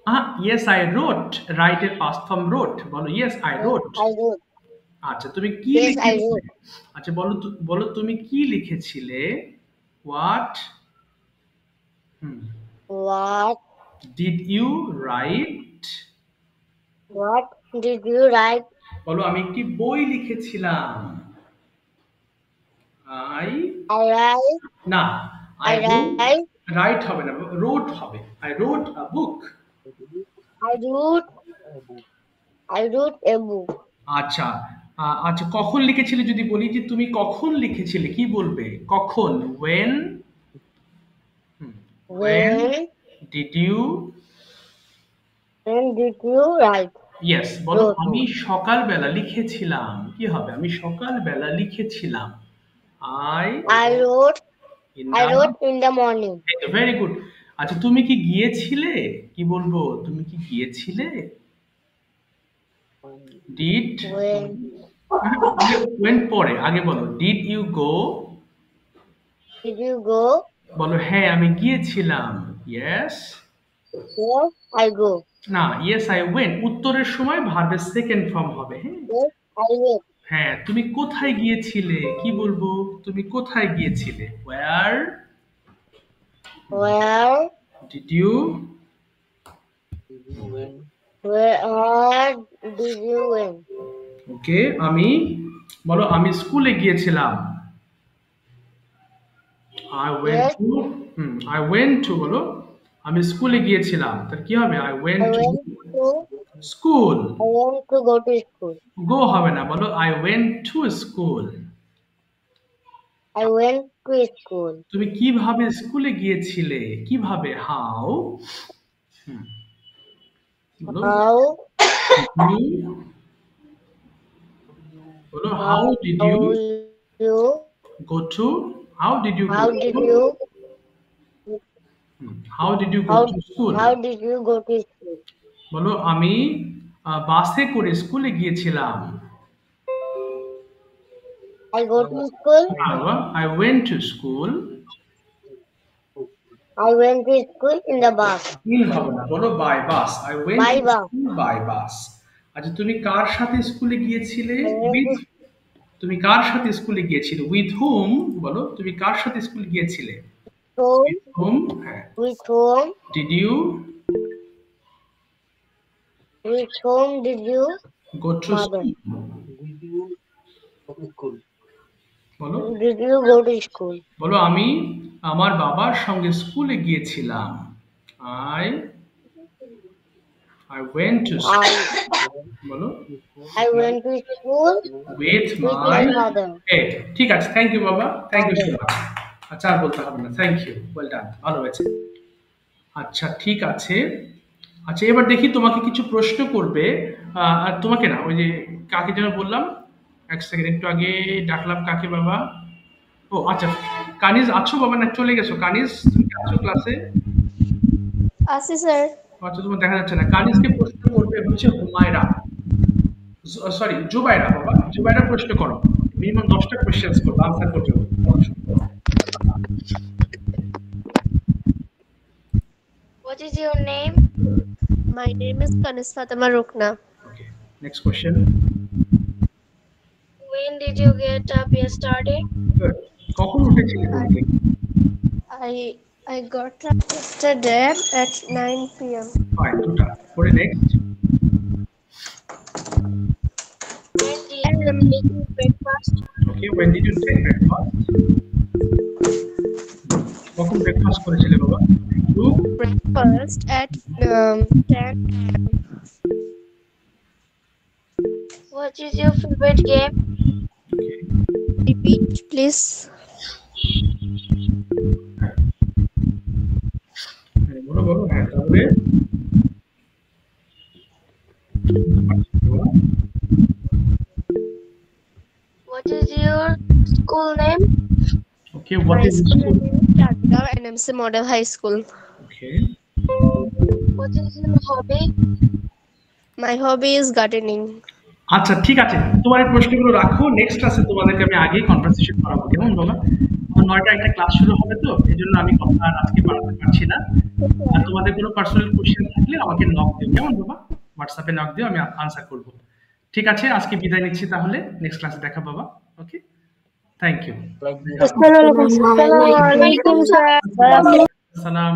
হ্যাঁ ইয়েস আই রোট, রাইট এর পাস্ট ফর্ম রোট, বলো ইয়েস আই রোট। আচ্ছা তুমি কি লিখেছিলে? আচ্ছা বলো তুমি কি লিখেছিলে? What did you write? বলো, আমি একটি বই লিখেছিলাম। না, রাইট হবে না, রোট হবে। আই রোট আ বুক। আচ্ছা আচ্ছা, কখন লিখেছিলে যদি বলি যে তুমি কখন লিখেছিলে, কি বলবে? কখন? when did you yes বলো, আমি সকালবেলা লিখেছিলাম, কি হবে? আমি সকালবেলা লিখেছিলাম। I wrote in the morning. Very good. আচ্ছা তুমি কি গিয়েছিলে, কি বলবো? তুমি কি গিয়েছিলে? ডিড when পরে, আগে বলো ডিড ইউ গো? বলো হ্যাঁ আমি গিয়েছিলাম। ইয়েস না, ইয়েস আই ওয়েন্ট উত্তরের সময় ভার্বের সেকেন্ড ফর্ম হবে। হ্যাঁ, তুমি কোথায় গিয়েছিলে, কি বলবো? তুমি কোথায় গিয়েছিলে? where did you ওকে, আমি বলো আমি স্কুলে গিয়েছিলাম। I went to বলো, আমি স্কুলে গিয়েছিলাম, তার কি হবে? I went to school. go হবে না, বলো I went to school. to school. তুমি কিভাবে স্কুলে গিয়েছিলে? কিভাবে? হাউ? বলো। How You বলো how did you you go to? How did you go how did you How did you go how to school? how did you go to school? বলো আমি বাসে করে স্কুলে গিয়েছিলাম। I go to school. I went to school. I went to school in the bus. In হবে না, বলো by bus. I went By to bus. school by bus. আচ্ছা তুমি কার সাথে স্কুলে গিয়েছিলে? I went With to তুমি কার সাথে স্কুলে গিয়েছিলে? With whom? বলো তুমি কার সাথে স্কুলে গিয়েছিলে? home. With whom? হ্যাঁ। With whom? Did you With whom did you go to Mother. school? বলো did you go to school? বলো আমি আমার বাবার সঙ্গে স্কুলে গিয়েছিলাম। I went to school. বলো I went to school with with my my mother. ঠিক আছে, থ্যাংক ইউ বাবা, থ্যাংক ইউ সো মাচ। আচ্ছা আর বলতে হবে না, থ্যাংক ইউ, ওয়েল ডান, ভালো হয়েছে। আচ্ছা ঠিক আছে। আচ্ছা এবার দেখি তোমাকে কিছু প্রশ্ন করবে, আর তোমাকে না, ওই যে কাকে যেন বললাম, এক সেকেন্ড, একটু আগে ডাকলাম কাকে বাবা? ও আচ্ছা, কানিজ আছো বাবা না চলে গেছো? কানিজ তুমি কি আছো ক্লাসে? আছি স্যার। আচ্ছা তোমার দেখা যাচ্ছে না। কানিজকে প্রশ্ন করবে হচ্ছে হুমায়রা, সরি জুবাইরা বাবা, জুবাইরা প্রশ্ন করো, মিনিমাম 10টা কোশ্চেন্স করবে, আনসার করবে। What is your name? My name is Kanis Fatima Rukna. Okay, next question. When did you get up yesterday? Good, কখন উঠেছিলে তুমি? I got up yesterday at 9 p.m. Fine, দুটা পরে next. When did you make your breakfast? Okay, when did you take breakfast? কখন breakfast করেছিলে বাবা? You Breakfast at 10 a.m. What is your favorite game? Repeat, please. বলো বলো, হ্যাঁ তাহলে What is your school name? Okay, what My is school school? name is Chatgaon NMC Model High School. Okay, What is your hobby? My hobby is gardening. আচ্ছা ঠিক আছে, তোমার এই প্রশ্নগুলো রাখো, নেক্সট ক্লাসে তোমাদেরকে আমি আগেই কনভারসেশন করাবো, কেমন বাবা? আমার 9টা একটা ক্লাস শুরু হবে, তো এই জন্য আমি কথা আর আজকে বাড়াতে পারছি না। আর তোমাদের কোনো পার্সোনাল কোশ্চেন থাকলে আমাকে নক দিও, কেমন বাবা? হোয়াটসঅ্যাপে নক দিও, আমি আনসার করব। ঠিক আছে, আজকে বিদায় নিচ্ছি তাহলে, নেক্সট ক্লাসে দেখা বাবা। ওকে, থ্যাংক ইউ। আসসালামু আলাইকুম স্যার। সালাম।